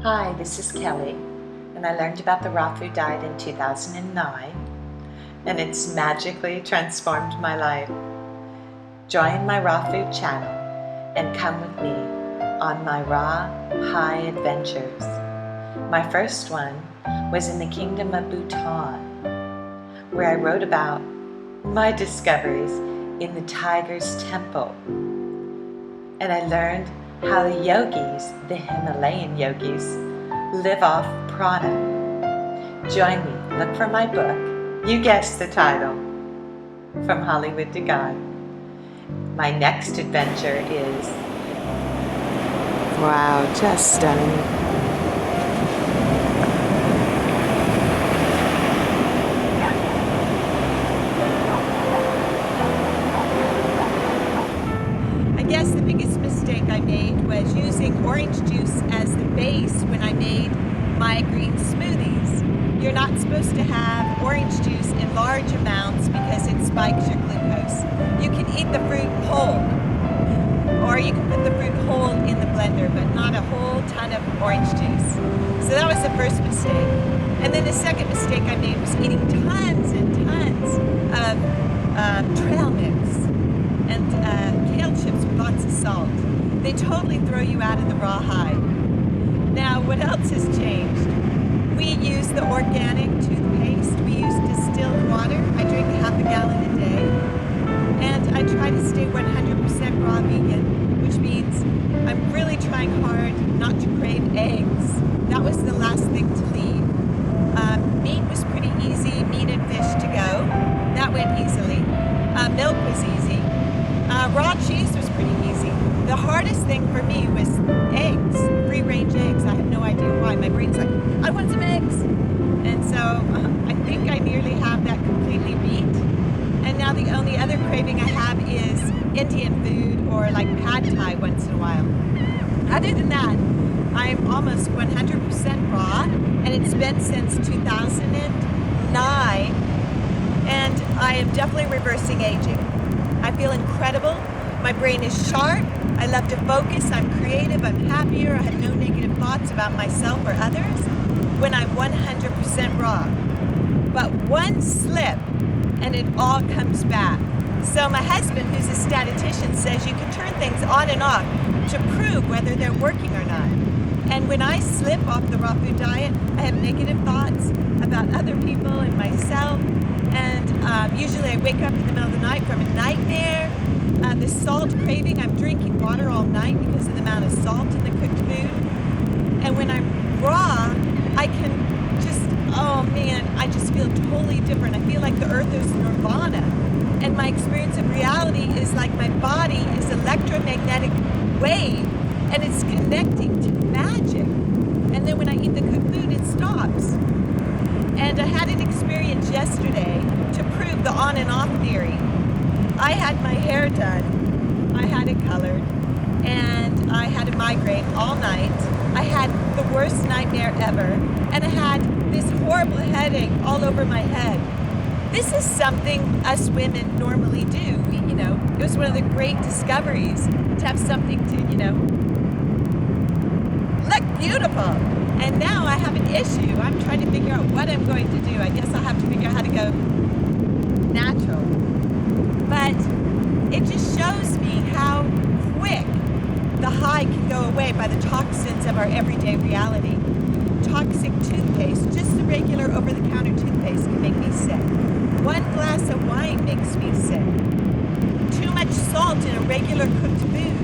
Hi, this is Kelly, and I learned about the raw food diet in 2009, and it's magically transformed my life. Join my raw food channel and come with me on my raw high adventures. My first one was in the kingdom of Bhutan, where I wrote about my discoveries in the tiger's temple. And I learned how the yogis, the Himalayan yogis, live off prana. Join me, look for my book, you guessed the title, From Hollywood to God. My next adventure is, wow, just stunning. I guess the biggest mistake I made was using orange juice as the base when I made my green smoothies. You're not supposed to have orange juice in large amounts because it spikes your glucose. You can eat the fruit whole, or you can put the fruit whole in the blender, but not a whole ton of orange juice. So that was the first mistake. And then the second mistake I made was eating tons and tons of trail mix and kale chips with lots of salt. They totally throw you out of the raw high. Now, what else has changed? We use the organic toothpaste. We use distilled water. I drink half a gallon a day. And I try to stay 100% raw vegan, which means I'm really trying hard not to crave eggs. That was the last thing to leave. Meat was pretty easy, meat and fish to go. That went easily. Milk was easy. Raw cheese was pretty easy. The hardest thing for me was eggs, free-range eggs. I have no idea why. My brain's like, I want some eggs. And so I think I nearly have that completely beat. And now the only other craving I have is Indian food or like pad thai once in a while. Other than that, I'm almost 100% raw, and it's been since 2009, and I am definitely reversing aging. I feel incredible. My brain is sharp. I love to focus. I'm creative. I'm happier. I have no negative thoughts about myself or others when I'm 100% raw. But one slip and it all comes back. So my husband, who's a statistician, says you can turn things on and off to prove whether they're working or not. And when I slip off the raw food diet, I have negative thoughts about other people and myself. And usually I wake up in the middle of the night from a nightmare. The salt craving, I'm drinking water all night because of the amount of salt in the cooked food. And when I'm raw, I can just, oh man, I just feel totally different. I feel like the earth is nirvana. And my experience of reality is like my body is electromagnetic wave, and it's connecting to magic. And then when I eat the cooked food, it stops. And I had an experience yesterday to prove the on and off theory. I had my hair done, I had it colored, and I had a migraine all night. I had the worst nightmare ever, and I had this horrible headache all over my head. This is something us women normally do. It was one of the great discoveries to have something to, look beautiful. And now I have an issue. I'm trying to figure out what I'm going to do. I guess I'll have to figure out how to go natural. But it just shows me how quick the high can go away by the toxins of our everyday reality. Toxic toothpaste, just the regular over-the-counter toothpaste, can make me sick. One glass of wine makes me sick. Too much salt in a regular cooked food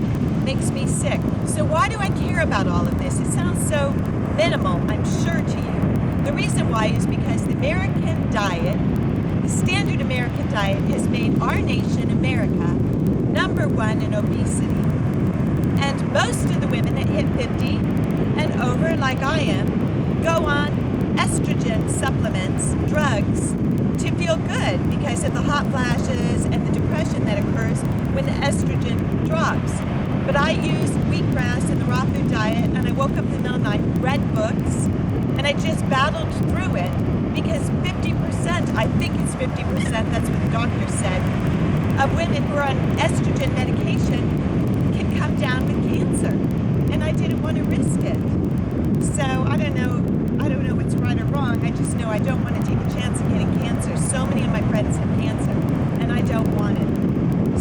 makes me sick. So why do I care about all of this? It sounds so minimal, I'm sure, to you. The reason why is because the American diet, the standard American diet, has made our nation, America, #1 in obesity. And most of the women that hit 50 and over, like I am, go on estrogen supplements, drugs, to feel good because of the hot flashes and the depression that occurs when the estrogen drops. But I used wheatgrass in the raw food diet, and I woke up in the middle of the night, read books, and I just battled through it because 50%, I think it's 50%, that's what the doctor said, of women who are on estrogen medication can come down with cancer. And I didn't want to risk it. So I don't want to take a chance of getting cancer. So many of my friends have cancer, and I don't want it.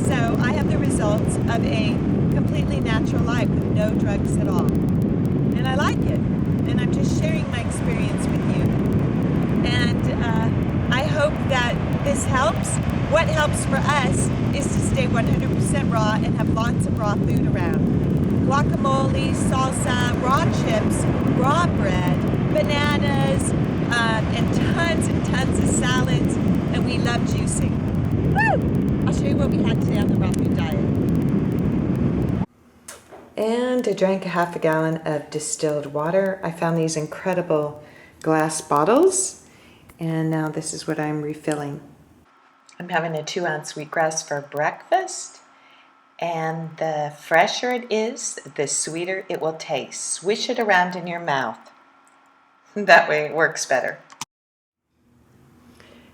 So I have the results of a completely natural life with no drugs at all. And I like it. And I'm just sharing my experience with you. And I hope that this helps. What helps for us is to stay 100% raw and have lots of raw food around. Guacamole, salsa, raw chips, raw bread, bananas, and tons of salads, and we love juicing. Woo! I'll show you what we had today on the raw food diet. And I drank a half a gallon of distilled water. I found these incredible glass bottles, and now this is what I'm refilling. I'm having a 2-ounce wheatgrass for breakfast. And the fresher it is, the sweeter it will taste. Swish it around in your mouth. That way it works better.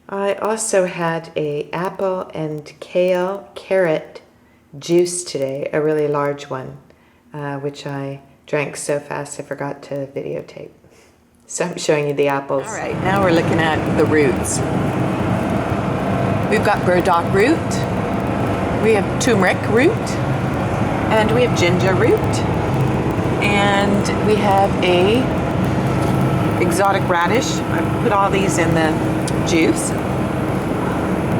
I also had a apple and kale carrot juice today, a really large one, which I drank so fast I forgot to videotape. So I'm showing you the apples. All right, now we're looking at the roots. We've got burdock root. We have turmeric root, and we have ginger root, and we have a exotic radish. I put all these in the juice.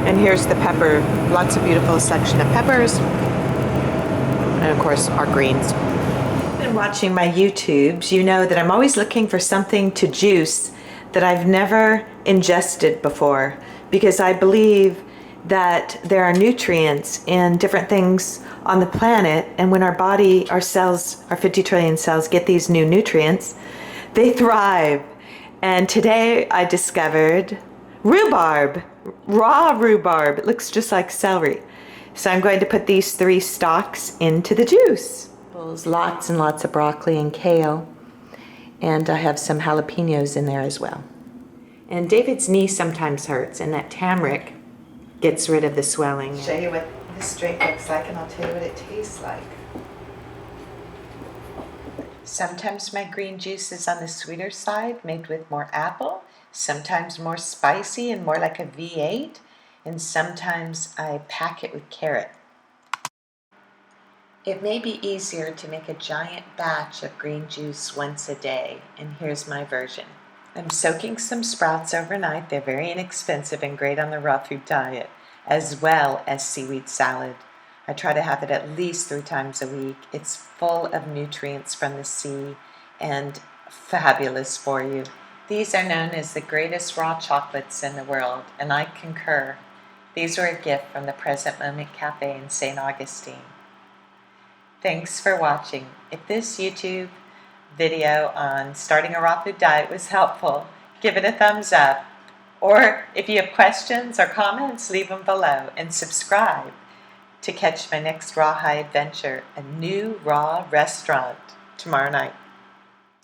And here's the pepper, lots of beautiful selection of peppers, and of course our greens. If you've been watching my YouTubes, you know that I'm always looking for something to juice that I've never ingested before, because I believe that there are nutrients in different things on the planet, and when our body, our cells, our 50 trillion cells get these new nutrients, they thrive. And today I discovered rhubarb, raw rhubarb. It looks just like celery. So I'm going to put these 3 stalks into the juice. Lots and lots of broccoli and kale, and I have some jalapenos in there as well. And David's knee sometimes hurts, and that turmeric gets rid of the swelling. I'll show you what this drink looks like, and I'll tell you what it tastes like. Sometimes my green juice is on the sweeter side, made with more apple. Sometimes more spicy and more like a V8. And sometimes I pack it with carrot. It may be easier to make a giant batch of green juice once a day, and here's my version. I'm soaking some sprouts overnight. They're very inexpensive and great on the raw food diet, as well as seaweed salad. I try to have it at least 3 times a week. It's full of nutrients from the sea and fabulous for you. These are known as the greatest raw chocolates in the world, and I concur. These were a gift from the Present Moment Cafe in St. Augustine. Thanks for watching. If this YouTube video on starting a raw food diet was helpful, give it a thumbs up. Or if you have questions or comments, leave them below, and subscribe to catch my next raw high adventure, a new raw restaurant tomorrow night.